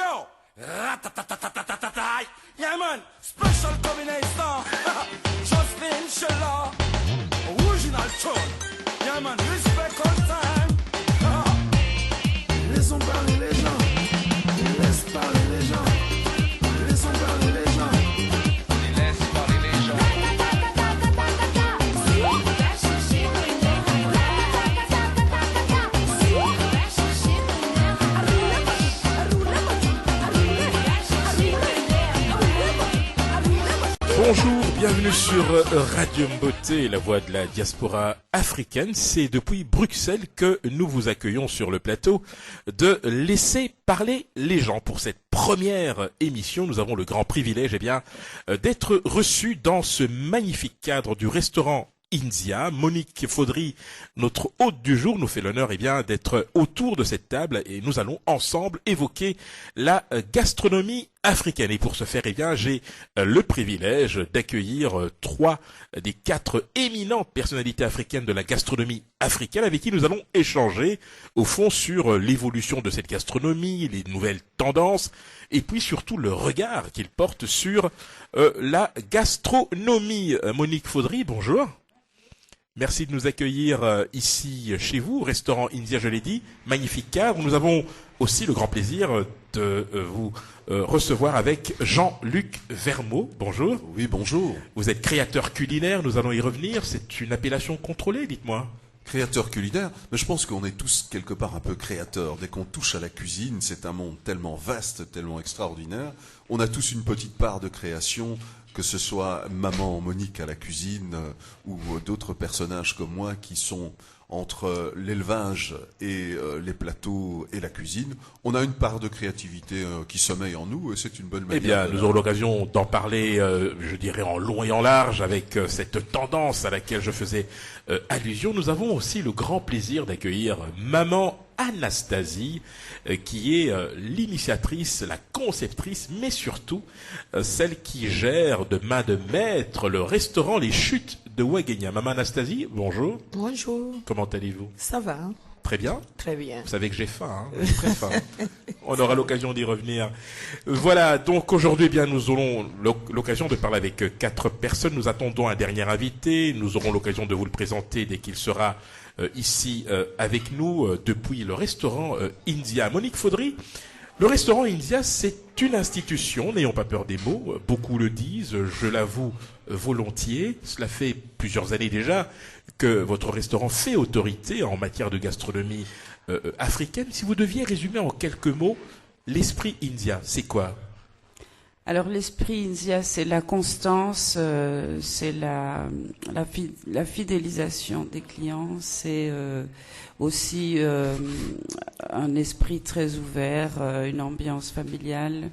Yo, ratatatatatatai. Yeah man, special combination. Jocelyn Sheila, original tune. Yeah man, respect all time. Laissons parler les gens. Laisse parler les gens. Laissons parler les gens. Laisse parler les gens. Bonjour, bienvenue sur Radio Mboté, la voix de la diaspora africaine. C'est depuis Bruxelles que nous vous accueillons sur le plateau de Laisser parler les gens. Pour cette première émission, nous avons le grand privilège d'être reçus dans ce magnifique cadre du restaurant India. Monique Faudry, notre hôte du jour, nous fait l'honneur d'être autour de cette table et nous allons ensemble évoquer la gastronomie africaine. Et pour ce faire, j'ai le privilège d'accueillir 3 des 4 éminentes personnalités africaines de la gastronomie africaine avec qui nous allons échanger au fond sur l'évolution de cette gastronomie, les nouvelles tendances et puis surtout le regard qu'ils portent sur la gastronomie. Monique Faudry, bonjour. Merci de nous accueillir ici chez vous, restaurant India, je l'ai dit, magnifique cadre. Nous avons aussi le grand plaisir de vous recevoir avec Jean-Luc Vermeau. Bonjour. Oui, bonjour. Vous êtes créateur culinaire, nous allons y revenir. C'est une appellation contrôlée, dites-moi. Créateur culinaire, mais je pense qu'on est tous quelque part un peu créateurs. Dès qu'on touche à la cuisine, c'est un monde tellement vaste, tellement extraordinaire. On a tous une petite part de création, que ce soit maman Monique à la cuisine ou d'autres personnages comme moi qui sont entre l'élevage et les plateaux et la cuisine. On a une part de créativité qui sommeille en nous et c'est une bonne manière. Nous aurons l'occasion d'en parler, je dirais, en long et en large avec cette tendance à laquelle je faisais allusion. Nous avons aussi le grand plaisir d'accueillir maman Anastasie, qui est l'initiatrice, la conceptrice, mais surtout celle qui gère de main de maître le restaurant Les Chutes de Ouaghénia. Maman Anastasie, bonjour. Bonjour. Comment allez-vous? Ça va. Très bien. Très bien. Vous savez que j'ai faim, hein, j'ai très faim. On aura l'occasion d'y revenir. Voilà, donc aujourd'hui, nous aurons l'occasion de parler avec 4 personnes. Nous attendons un dernier invité. Nous aurons l'occasion de vous le présenter dès qu'il sera ici avec nous depuis le restaurant India. Monique Faudry, le restaurant India, c'est une institution, n'ayons pas peur des mots, beaucoup le disent, je l'avoue volontiers. Cela fait plusieurs années déjà que votre restaurant fait autorité en matière de gastronomie africaine. Si vous deviez résumer en quelques mots l'esprit India, c'est quoi? Alors l'esprit India, c'est la constance, c'est la fidélisation des clients, c'est aussi un esprit très ouvert, une ambiance familiale.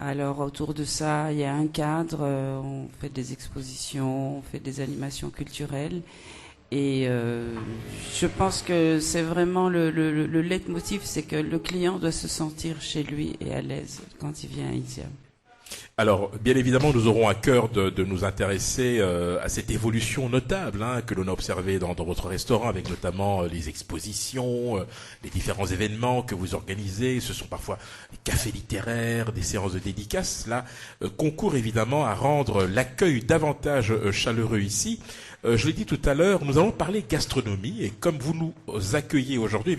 Alors autour de ça, il y a un cadre, on fait des expositions, on fait des animations culturelles. Et je pense que c'est vraiment le leitmotiv, c'est que le client doit se sentir chez lui et à l'aise quand il vient à India. Alors, bien évidemment, nous aurons à cœur de nous intéresser à cette évolution notable que l'on a observée dans votre restaurant, avec notamment les expositions, les différents événements que vous organisez. Ce sont parfois des cafés littéraires, des séances de dédicaces. Cela concourt évidemment à rendre l'accueil davantage chaleureux ici. Je l'ai dit tout à l'heure, nous allons parler gastronomie et comme vous nous accueillez aujourd'hui,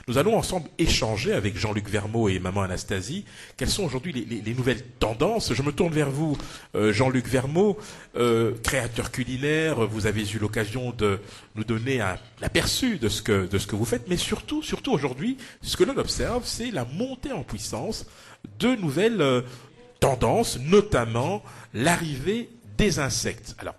nous allons ensemble échanger avec Jean-Luc Vermeau et maman Anastasie. Quelles sont aujourd'hui les nouvelles tendances? Je me tourne vers vous, Jean-Luc Vermeau, créateur culinaire. Vous avez eu l'occasion de nous donner un aperçu de ce que vous faites, mais surtout aujourd'hui, ce que l'on observe, c'est la montée en puissance de nouvelles tendances, notamment l'arrivée des insectes. Alors,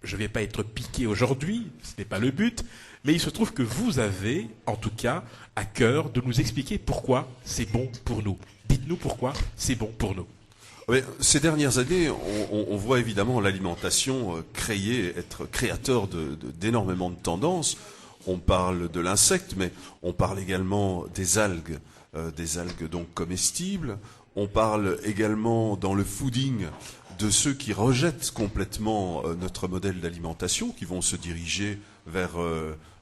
je ne vais pas être piqué aujourd'hui, ce n'est pas le but, mais il se trouve que vous avez, en tout cas, à cœur de nous expliquer pourquoi c'est bon pour nous. Dites-nous pourquoi c'est bon pour nous. Oui, ces dernières années, on voit évidemment l'alimentation être créateur d'énormément de tendances. On parle de l'insecte, mais on parle également des algues donc comestibles. On parle également dans le fooding de ceux qui rejettent complètement notre modèle d'alimentation, qui vont se diriger vers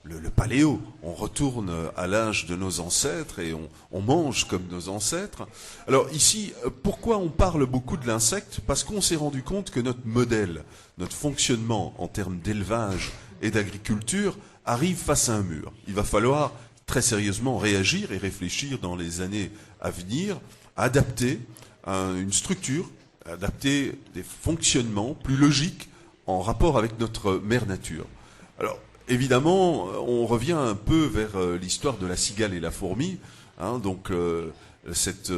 le paléo. On retourne à l'âge de nos ancêtres et on mange comme nos ancêtres. Alors ici, pourquoi on parle beaucoup de l'insecte? Parce qu'on s'est rendu compte que notre modèle, notre fonctionnement en termes d'élevage et d'agriculture arrive face à un mur. Il va falloir très sérieusement réagir et réfléchir dans les années à venir, à adapter une structure, à adapter des fonctionnements plus logiques en rapport avec notre mère nature. Alors, évidemment, on revient un peu vers l'histoire de la cigale et la fourmi, hein, donc cette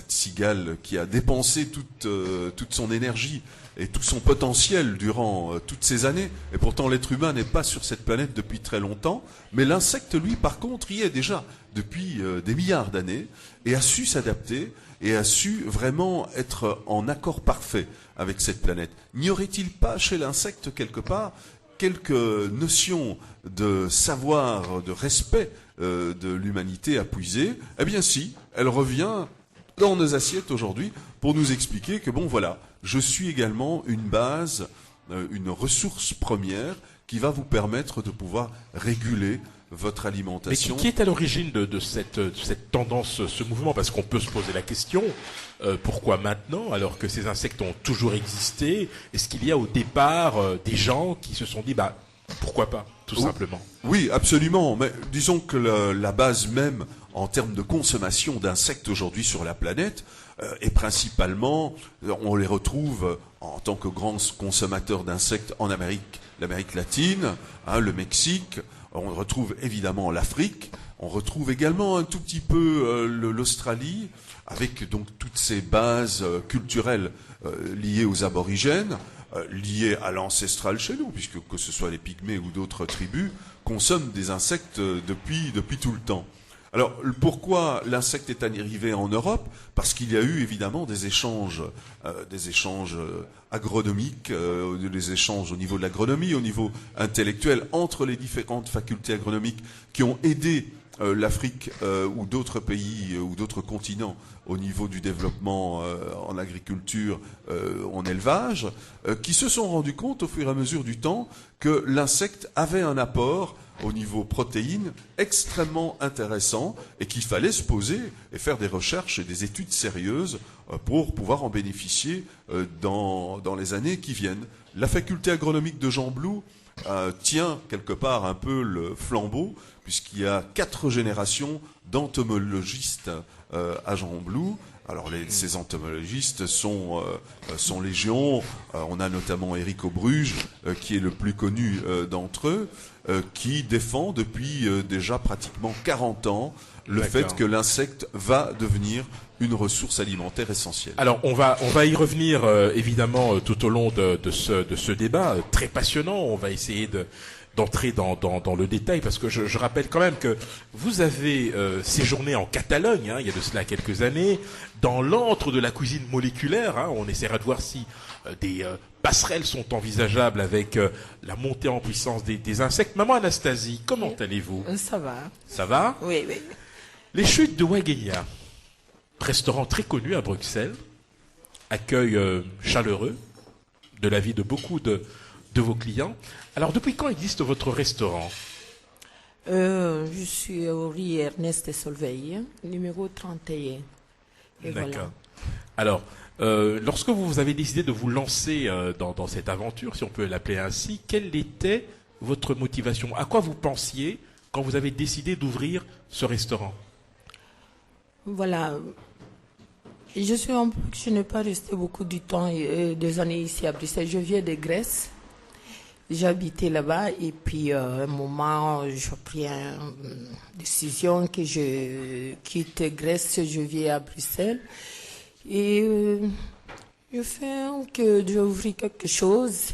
cigale qui a dépensé toute son énergie et tout son potentiel durant toutes ces années, et pourtant l'être humain n'est pas sur cette planète depuis très longtemps, mais l'insecte, lui, par contre, y est déjà depuis des milliards d'années, et a su s'adapter, et a su vraiment être en accord parfait avec cette planète. N'y aurait-il pas chez l'insecte quelque part quelques notions de savoir, de respect de l'humanité à puiser? Eh bien si, elle revient dans nos assiettes aujourd'hui pour nous expliquer que bon voilà, je suis également une base, une ressource première qui va vous permettre de pouvoir réguler votre alimentation. Mais qui est à l'origine de cette tendance, ce mouvement? Parce qu'on peut se poser la question, pourquoi maintenant, alors que ces insectes ont toujours existé? Est-ce qu'il y a au départ des gens qui se sont dit, bah, pourquoi pas, tout simplement? Oui, absolument. Mais disons que la base même, en termes de consommation d'insectes aujourd'hui sur la planète, est principalement, on les retrouve en tant que grands consommateurs d'insectes en l'Amérique latine, hein, le Mexique. On retrouve évidemment l'Afrique, on retrouve également un tout petit peu l'Australie, avec donc toutes ces bases culturelles liées aux aborigènes, liées à l'ancestral chez nous, puisque que ce soit les Pygmées ou d'autres tribus, consomment des insectes depuis tout le temps. Alors, pourquoi l'insecte est arrivé en Europe? Parce qu'il y a eu évidemment des échanges agronomiques, des échanges au niveau de l'agronomie, au niveau intellectuel, entre les différentes facultés agronomiques qui ont aidé l'Afrique ou d'autres pays ou d'autres continents au niveau du développement en agriculture, en élevage, qui se sont rendus compte au fur et à mesure du temps que l'insecte avait un apport au niveau protéines extrêmement intéressant et qu'il fallait se poser et faire des recherches et des études sérieuses pour pouvoir en bénéficier dans les années qui viennent. La faculté agronomique de Jean Blou tient quelque part un peu le flambeau, puisqu'il y a 4 générations d'entomologistes à Jean Blou. Alors ces entomologistes sont légion. On a notamment Éric Aubruge, qui est le plus connu d'entre eux, qui défend depuis déjà pratiquement 40 ans le fait que l'insecte va devenir une ressource alimentaire essentielle. Alors on va y revenir évidemment tout au long de ce débat très passionnant. On va essayer d'entrer dans le détail, parce que je rappelle quand même que vous avez séjourné en Catalogne, hein, il y a de cela quelques années, dans l'antre de la cuisine moléculaire. Hein, on essaiera de voir si des passerelles sont envisageables avec la montée en puissance des insectes. Maman Anastasie, comment allez-vous? Ça va. Ça va? Oui, oui. Les Chutes de Ouaghénia, restaurant très connu à Bruxelles, accueil chaleureux de la vie de beaucoup de vos clients. Alors, depuis quand existe votre restaurant? Je suis au rue Ernest et Solveig, numéro 31. Et D'accord. voilà. Alors, lorsque vous avez décidé de vous lancer dans cette aventure, si on peut l'appeler ainsi, quelle était votre motivation? À quoi vous pensiez quand vous avez décidé d'ouvrir ce restaurant? Voilà. Je n'ai pas resté beaucoup du temps, des années ici à Bruxelles. Je viens de Grèce. J'habitais là-bas et puis à un moment, j'ai pris une décision que je quitte Grèce, je viens à Bruxelles. Et je fais que j'ouvre quelque chose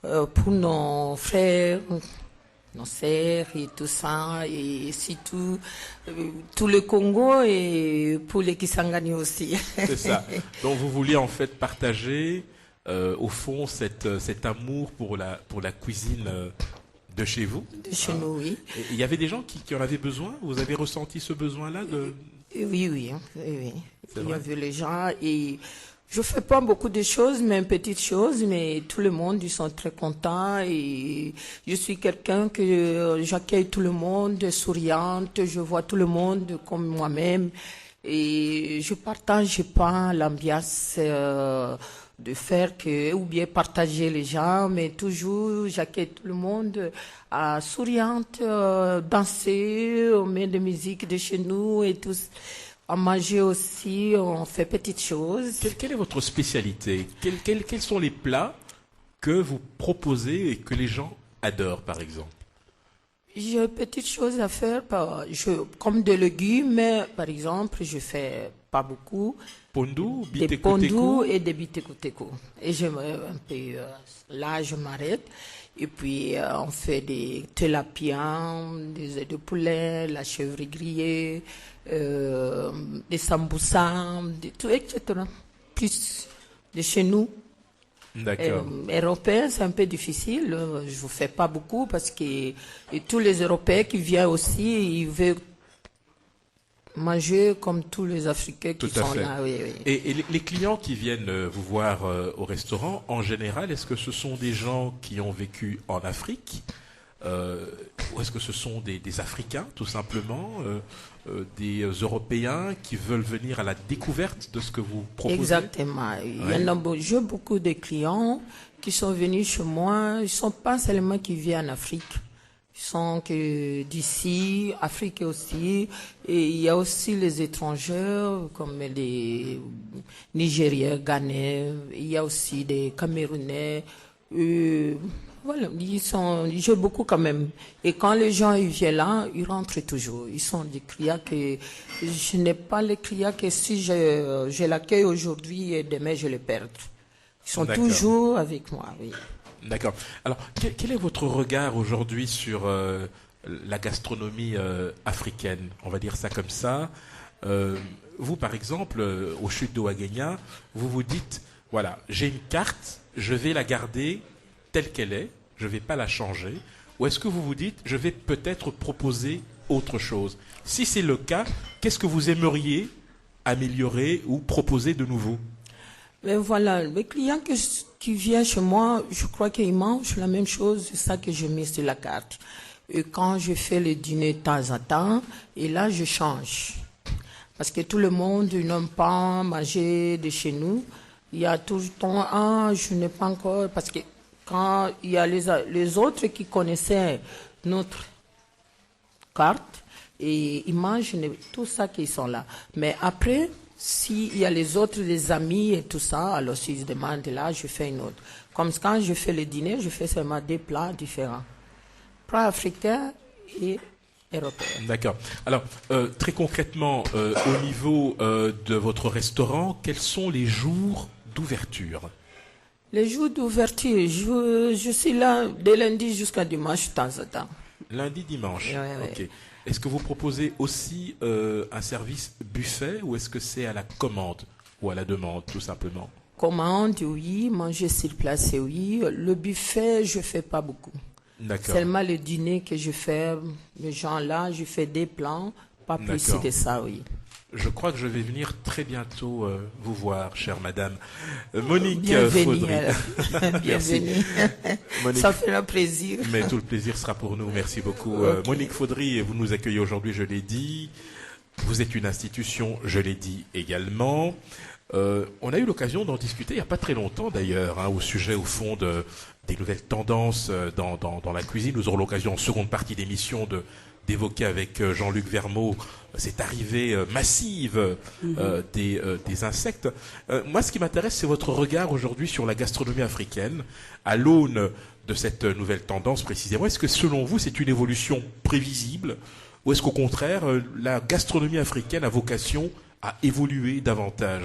pour nos frères, nos sœurs et tout ça, et surtout tout le Congo et pour les Kisangani aussi. C'est ça. Donc vous vouliez en fait partager au fond cet amour pour la cuisine de chez vous. De chez nous, oui. Il y avait des gens qui en avaient besoin? Vous avez ressenti ce besoin-là de... Oui. Il y avait les gens et Je fais pas beaucoup de choses, mais petites choses, mais tout le monde, ils sont très contents et je suis quelqu'un que j'accueille tout le monde, souriante, je vois tout le monde comme moi-même et je partage pas l'ambiance de faire que, ou bien partager les gens, mais toujours j'accueille tout le monde souriante, danser, on met de musique de chez nous et tout. À manger aussi, on fait petites choses. Quelle est votre spécialité? Quels sont les plats que vous proposez et que les gens adorent, par exemple? J'ai petites choses à faire, comme des légumes, par exemple, je fais pas beaucoup. Pondu, Des bite pondus et des bitekuteko. Et j'aimerais un peu, là, je m'arrête. Et puis, on fait des tilapia, des œufs de poulet, la chèvre grillée, des samboussas, tout, etc. Plus de chez nous. D'accord. Européens, c'est un peu difficile. Je ne vous fais pas beaucoup parce que et tous les Européens qui viennent aussi, ils veulent manger comme tous les Africains qui Tout à sont fait. là. Oui, oui. Et les clients qui viennent vous voir au restaurant, en général, est-ce que ce sont des gens qui ont vécu en Afrique ou est-ce que ce sont des Africains, tout simplement, des Européens qui veulent venir à la découverte de ce que vous proposez? Exactement. Il y en a j'ai beaucoup de clients qui sont venus chez moi. Ils ne sont pas seulement qui viennent en Afrique. Ils sont que d'ici, Afrique aussi. Et il y a aussi les étrangers, comme les Nigériens, Ghanais. Il y a aussi des Camerounais. Voilà, j'ai beaucoup quand même. Et quand les gens ils viennent là, ils rentrent toujours. Ils sont des clients que je n'ai pas les clients que si je l'accueille aujourd'hui et demain je les perds. Ils sont D'accord. toujours avec moi, oui. D'accord. Alors, quel est votre regard aujourd'hui sur la gastronomie africaine? On va dire ça comme ça. Vous, par exemple, aux Chutes de Ouagagna, vous vous dites, voilà, j'ai une carte, je vais la garder telle qu'elle est, je ne vais pas la changer. Ou est-ce que vous vous dites, je vais peut-être proposer autre chose? Si c'est le cas, qu'est-ce que vous aimeriez améliorer ou proposer de nouveau? Mais voilà, les clients qui viennent chez moi, je crois qu'ils mangent la même chose, c'est ça que je mets sur la carte. Et quand je fais le dîner de temps en temps, et là je change. Parce que tout le monde n'aime pas manger de chez nous. Il y a tout le temps, je n'ai pas encore, parce que quand il y a les autres qui connaissaient notre carte, et ils mangent tout ça qui sont là. Mais après, s'il y a les autres, les amis et tout ça, alors s'ils se demandent là, je fais une autre. Comme quand je fais le dîner, je fais seulement des plats différents. Plats africains et européens. D'accord. Alors, très concrètement, au niveau de votre restaurant, quels sont les jours d'ouverture? Les jours d'ouverture, je suis là dès lundi jusqu'à dimanche de temps en temps. Lundi, dimanche. Ouais. Ok. Est-ce que vous proposez aussi un service buffet ou est-ce que c'est à la commande ou à la demande, tout simplement? Commande, oui. Manger sur place, oui. Le buffet, je fais pas beaucoup. D'accord. Seulement le dîner que je fais, les gens là, je fais des plans, pas plus D'accord. que ça, oui. Je crois que je vais venir très bientôt vous voir, chère madame. Monique Bienvenue. Faudry. Merci. Bienvenue. Monique. Ça fait un plaisir. Mais tout le plaisir sera pour nous. Merci beaucoup. Ok. Monique Faudry, vous nous accueillez aujourd'hui, je l'ai dit. Vous êtes une institution, je l'ai dit également. On a eu l'occasion d'en discuter il n'y a pas très longtemps d'ailleurs, au sujet au fond des nouvelles tendances dans la cuisine. Nous aurons l'occasion en seconde partie d'émission d'évoquer avec Jean-Luc Vermeaux cette arrivée massive des insectes. Moi, ce qui m'intéresse, c'est votre regard aujourd'hui sur la gastronomie africaine, à l'aune de cette nouvelle tendance précisément. Est-ce que selon vous, c'est une évolution prévisible ou est-ce qu'au contraire, la gastronomie africaine a vocation à évoluer davantage?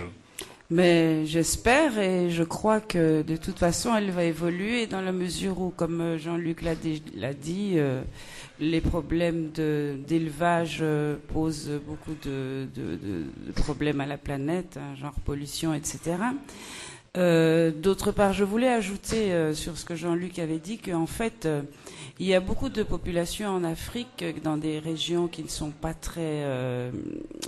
Mais j'espère et je crois que de toute façon elle va évoluer dans la mesure où, comme Jean-Luc l'a dit, les problèmes d'élevage posent beaucoup de problèmes à la planète, genre pollution, etc. D'autre part, je voulais ajouter sur ce que Jean-Luc avait dit qu'en fait, il y a beaucoup de populations en Afrique dans des régions qui ne sont pas très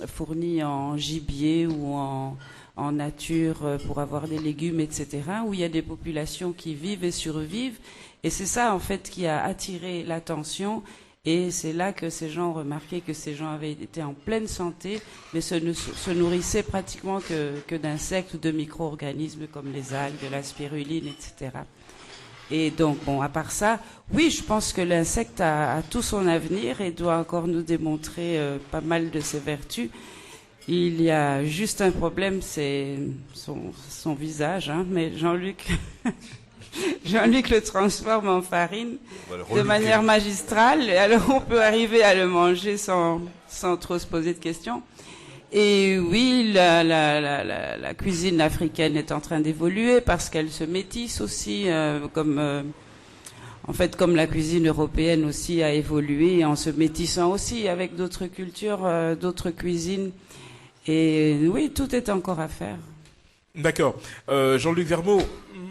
fournies en gibier ou en nature pour avoir des légumes, etc., où il y a des populations qui vivent et survivent. Et c'est ça, en fait, qui a attiré l'attention. Et c'est là que ces gens ont remarqué que ces gens avaient été en pleine santé, mais se nourrissaient pratiquement que d'insectes ou de micro-organismes comme les algues, la spiruline, etc. Et donc, bon, à part ça, oui, je pense que l'insecte a tout son avenir et doit encore nous démontrer pas mal de ses vertus. Il y a juste un problème, c'est son visage, hein, mais Jean-Luc... Jean-Luc le transforme en farine de manière magistrale, et alors on peut arriver à le manger sans trop se poser de questions. Et oui, la cuisine africaine est en train d'évoluer parce qu'elle se métisse aussi, comme la cuisine européenne aussi a évolué en se métissant aussi avec d'autres cultures, d'autres cuisines. Et oui, tout est encore à faire. D'accord. Jean-Luc Vermeaux,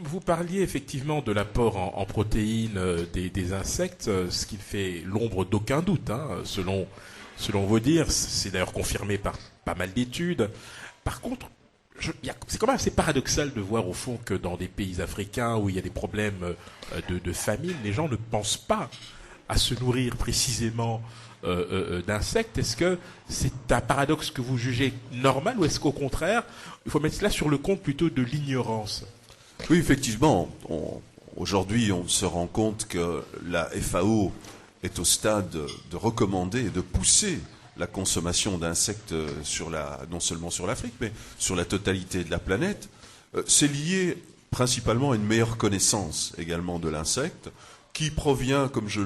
vous parliez effectivement de l'apport en protéines des insectes, ce qui fait l'ombre d'aucun doute, hein, selon vos dires. C'est d'ailleurs confirmé par pas mal d'études. Par contre, c'est quand même assez paradoxal de voir au fond que dans des pays africains où il y a des problèmes de famine, les gens ne pensent pas à se nourrir précisément d'insectes. Est-ce que c'est un paradoxe que vous jugez normal ou est-ce qu'au contraire, il faut mettre cela sur le compte plutôt de l'ignorance? Oui, effectivement. Aujourd'hui, on se rend compte que la FAO est au stade de recommander et de pousser la consommation d'insectes non seulement sur l'Afrique, mais sur la totalité de la planète. C'est lié principalement à une meilleure connaissance également de l'insecte, qui provient, comme je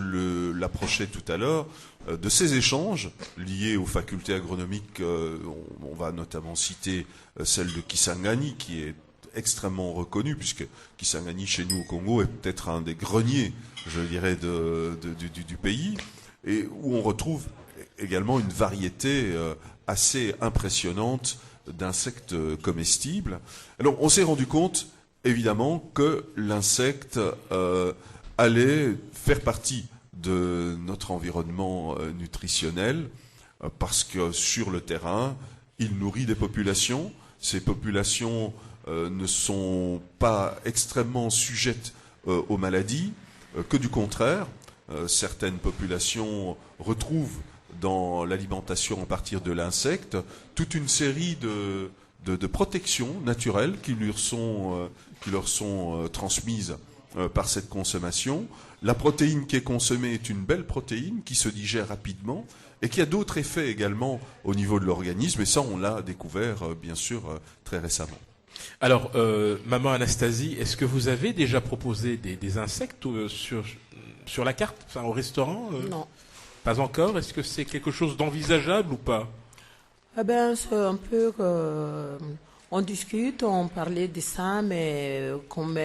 l'approchais tout à l'heure, de ces échanges liés aux facultés agronomiques. On va notamment citer celle de Kisangani, qui est extrêmement reconnue, puisque Kisangani, chez nous au Congo, est peut-être un des greniers, je dirais, du pays, et où on retrouve également une variété assez impressionnante d'insectes comestibles. Alors, on s'est rendu compte, évidemment, que l'insecte allait faire partie de notre environnement nutritionnel, parce que sur le terrain, il nourrit des populations. Ces populations ne sont pas extrêmement sujettes aux maladies, que du contraire. Certaines populations retrouvent dans l'alimentation à partir de l'insecte toute une série de protections naturelles qui leur sont transmises par cette consommation. La protéine qui est consommée est une belle protéine qui se digère rapidement et qui a d'autres effets également au niveau de l'organisme. Et ça, on l'a découvert, bien sûr, très récemment. Alors, maman Anastasie, est-ce que vous avez déjà proposé des insectes sur la carte, enfin au restaurant Non. Pas encore. Est-ce que c'est quelque chose d'envisageable ou pas? Eh ben, c'est un peu on discute, on parlait de ça, mais comme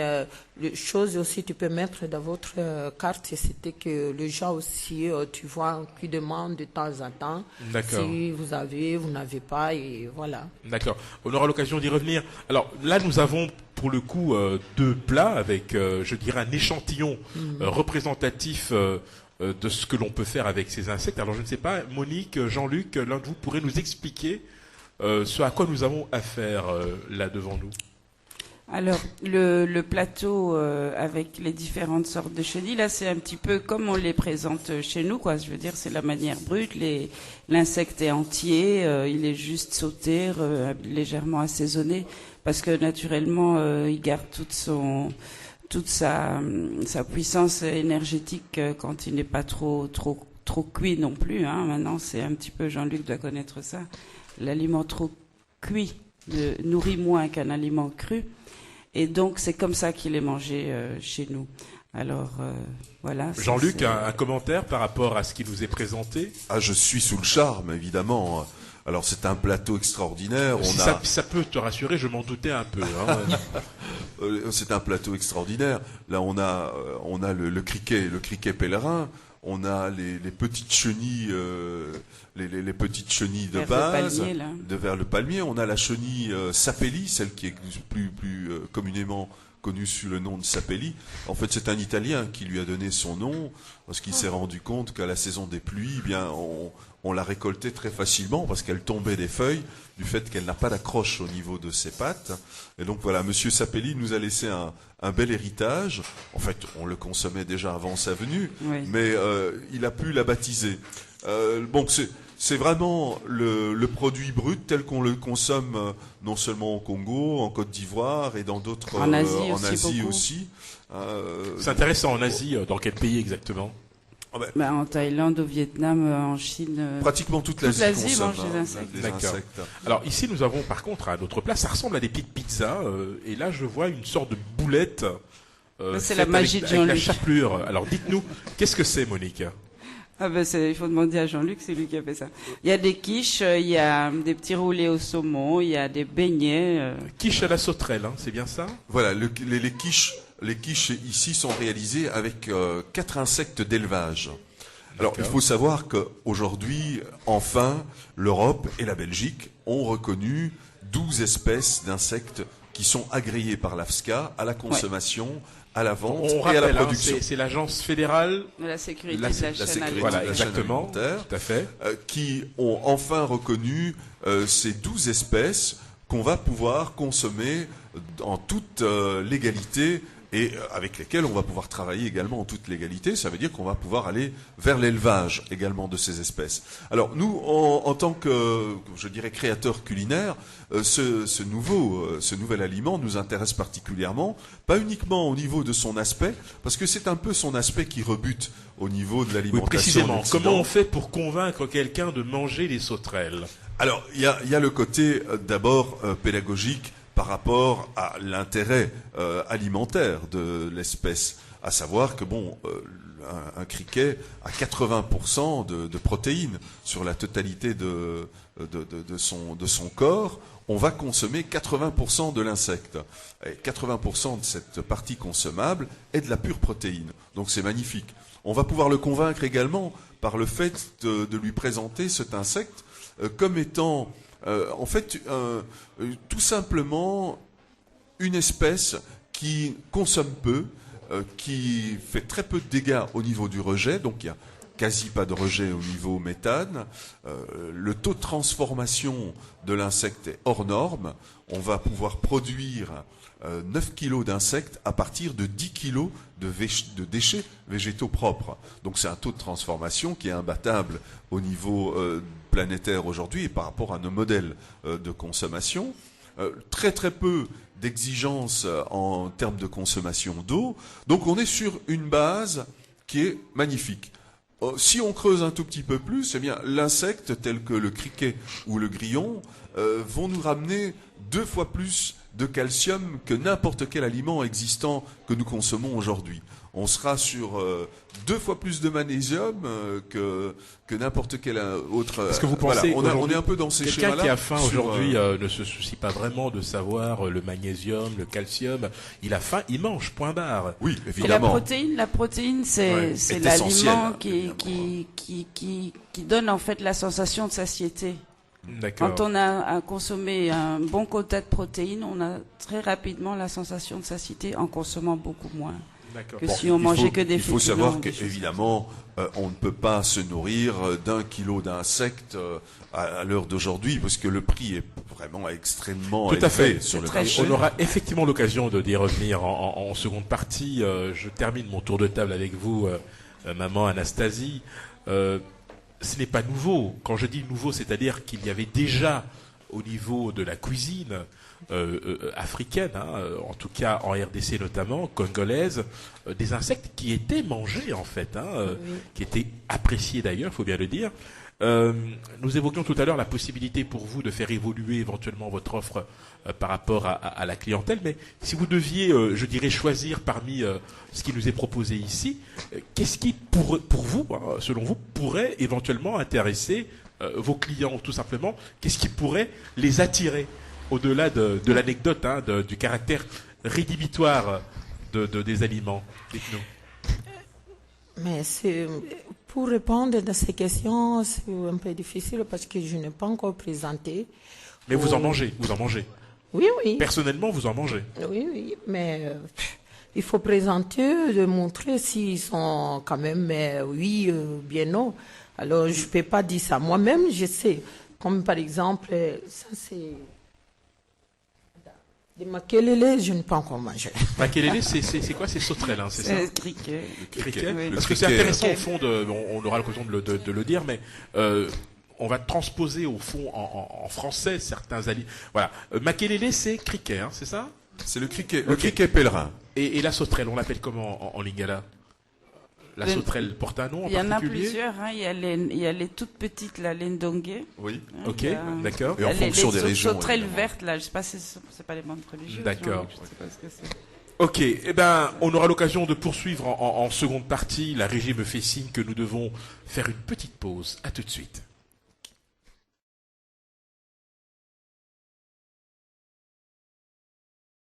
les choses aussi tu peux mettre dans votre carte, c'était que les gens aussi, tu vois, qui demandent de temps en temps si vous avez, vous n'avez pas, et voilà. D'accord. On aura l'occasion d'y revenir. Alors là, nous avons pour le coup deux plats avec, je dirais, un échantillon représentatif de ce que l'on peut faire avec ces insectes. Alors je ne sais pas, Monique, Jean-Luc, l'un de vous pourrait nous expliquer ce à quoi nous avons affaire là devant nous. Alors, le plateau avec les différentes sortes de chenilles, là, c'est un petit peu comme on les présente chez nous, quoi. Je veux dire, c'est la manière brute. L'insecte est entier, il est juste sauté, légèrement assaisonné, parce que naturellement, il garde toute sa puissance énergétique quand il n'est pas trop cuit non plus. Hein. Maintenant, c'est un petit peu, Jean-Luc doit connaître ça. L'aliment trop cuit nourrit moins qu'un aliment cru. Et donc, c'est comme ça qu'il est mangé chez nous. Alors, voilà. Jean-Luc, un commentaire par rapport à ce qui nous est présenté? Ah, je suis sous le charme, évidemment. Alors, c'est un plateau extraordinaire. Ça peut te rassurer, je m'en doutais un peu. Hein. C'est un plateau extraordinaire. Là, on a le criquet pèlerin. on a les petites chenilles, les petites chenilles de Vers base, le palmier, là. vers le palmier. On a la chenille sapelli, celle qui est plus communément connue sous le nom de sapelli. En fait, c'est un Italien qui lui a donné son nom parce qu'il s'est rendu compte qu'à la saison des pluies, eh bien, on la récoltait très facilement parce qu'elle tombait des feuilles du fait qu'elle n'a pas d'accroche au niveau de ses pattes. Et donc voilà, Monsieur Sapelli nous a laissé un bel héritage. En fait, on le consommait déjà avant sa venue, Oui. mais il a pu la baptiser. Bon, c'est vraiment le produit brut tel qu'on le consomme non seulement au Congo, en Côte d'Ivoire et dans d'autres En Asie beaucoup. aussi. C'est intéressant, en Asie, dans quel pays exactement? En Thaïlande, au Vietnam, en Chine. Pratiquement toute Toute l'Asie l'Asie consomme mange des insectes. des D'accord. insectes. Alors ici, nous avons par contre à notre plat, ça ressemble à des petites pizzas, et là je vois une sorte de boulette. C'est faite la magie de avec la Jean-Luc. chapelure. Alors dites-nous, qu'est-ce que c'est, Monique? Il faut demander à Jean-Luc, c'est lui qui a fait ça. Il y a des quiches, il y a des petits roulés au saumon, il y a des beignets. Quiche à la sauterelle, hein, c'est bien ça? Voilà, les quiches ici sont réalisées avec 4 insectes d'élevage. Alors, il faut savoir qu'aujourd'hui, enfin, l'Europe et la Belgique ont reconnu 12 espèces d'insectes qui sont agréées par l'AFSCA à la consommation, à la vente On et rappelle, à la hein, production. c'est l'agence fédérale, De la sécurité La- de la la chaîne sécurité. alimentaire. voilà, de la chaîne exactement, alimentaire. tout à fait. Qui ont enfin reconnu ces 12 espèces qu'on va pouvoir consommer en toute légalité et avec lesquelles on va pouvoir travailler également en toute légalité. Ça veut dire qu'on va pouvoir aller vers l'élevage également de ces espèces. Alors nous, en tant que, je dirais, créateurs culinaires, ce nouvel aliment nous intéresse particulièrement, pas uniquement au niveau de son aspect, parce que c'est un peu son aspect qui rebute au niveau de Oui, l'alimentation. précisément. en Occident. Comment on fait pour convaincre quelqu'un de manger les sauterelles? Alors, il y a le côté d'abord pédagogique par rapport à l'intérêt alimentaire de l'espèce, à savoir que un criquet a 80% de protéines sur la totalité de son corps. On va consommer 80% de l'insecte. Et 80% de cette partie consommable est de la pure protéine. Donc c'est magnifique. On va pouvoir le convaincre également par le fait de lui présenter cet insecte comme étant en fait tout simplement une espèce qui consomme peu, qui fait très peu de dégâts au niveau du rejet, donc il y a quasi pas de rejet au niveau méthane. Le taux de transformation de l'insecte est hors norme. On va pouvoir produire 9 kilos d'insectes à partir de 10 kilos de déchets végétaux propres. Donc c'est un taux de transformation qui est imbattable au niveau planétaire aujourd'hui et par rapport à nos modèles de consommation. Très très peu d'exigences en termes de consommation d'eau. Donc on est sur une base qui est magnifique. Si on creuse un tout petit peu plus, eh bien l'insecte tel que le criquet ou le grillon vont nous ramener 2 fois plus de calcium que n'importe quel aliment existant que nous consommons aujourd'hui. On sera sur 2 fois plus de magnésium que n'importe quel autre. Est-ce que vous pensez voilà, on est un peu dans ces quelqu'un schémas-là. qui a faim sur, aujourd'hui ne se soucie pas vraiment de savoir le magnésium, le calcium. Il a faim, il mange, point barre. Oui, Et évidemment. la protéine, c'est Ouais, c'est est essentielle, l'aliment évidemment. qui donne en fait la sensation de satiété. D'accord. Quand on a consommé un bon quota de protéines, on a très rapidement la sensation de satiété en consommant beaucoup moins D'accord. que Bon, si on mangeait que des Il faut féculents, savoir des choses qu'évidemment, on ne peut pas se nourrir d'1 kilo d'insectes à l'heure d'aujourd'hui, parce que le prix est vraiment extrêmement Tout à élevé fait. sur le C'est très marché. cher. On aura effectivement l'occasion d'y revenir en seconde partie. Je termine mon tour de table avec vous, maman Anastasie. Ce n'est pas nouveau. Quand je dis nouveau, c'est-à-dire qu'il y avait déjà au niveau de la cuisine africaine, en tout cas en RDC notamment, congolaise, des insectes qui étaient mangés en fait, Oui. qui étaient appréciés d'ailleurs, il faut bien le dire. Nous évoquions tout à l'heure la possibilité pour vous de faire évoluer éventuellement votre offre par rapport à la clientèle, mais si vous deviez, je dirais, choisir parmi ce qui nous est proposé ici, qu'est-ce qui, pour vous, selon vous, pourrait éventuellement intéresser vos clients, tout simplement? Qu'est-ce qui pourrait les attirer, au-delà de l'anecdote, du caractère rédhibitoire des aliments? Dites-nous. Mais pour répondre à ces questions, c'est un peu difficile parce que je n'ai pas encore présenté. Mais vous en mangez, vous en mangez. Oui, oui. Personnellement, vous en mangez. Oui, oui, mais il faut présenter, de montrer s'ils sont quand même, oui, bien non. Alors, je ne peux pas dire ça. Moi-même, je sais. Comme par exemple, ça c'est... Des makelele, je n'ai pas encore mangé. Makelele, c'est quoi? C'est sauterelle, hein, c'est ça? Criquet. Criquet. Oui. Parce que c'est intéressant au fond, on aura l'occasion de le dire, mais on va transposer au fond en français certains alliés. Voilà. Makelele, c'est criquet, hein, c'est ça? C'est le criquet, Ok. pèlerin. Et la sauterelle, on l'appelle comment en lingala? La sauterelle porte un nom en Il y en a particulier? plusieurs. Hein. Il y a les toutes petites, la lendongue. Oui. Hein, Ok, il y a- d'accord. Et en fonction des régions, sauterelles évidemment. vertes, là, je sais pas si c'est pas les bandes religieuses. D'accord. Je sais pas ce que c'est. Ok, eh ben, on aura l'occasion de poursuivre en seconde partie. La régie me fait signe que nous devons faire une petite pause. À tout de suite.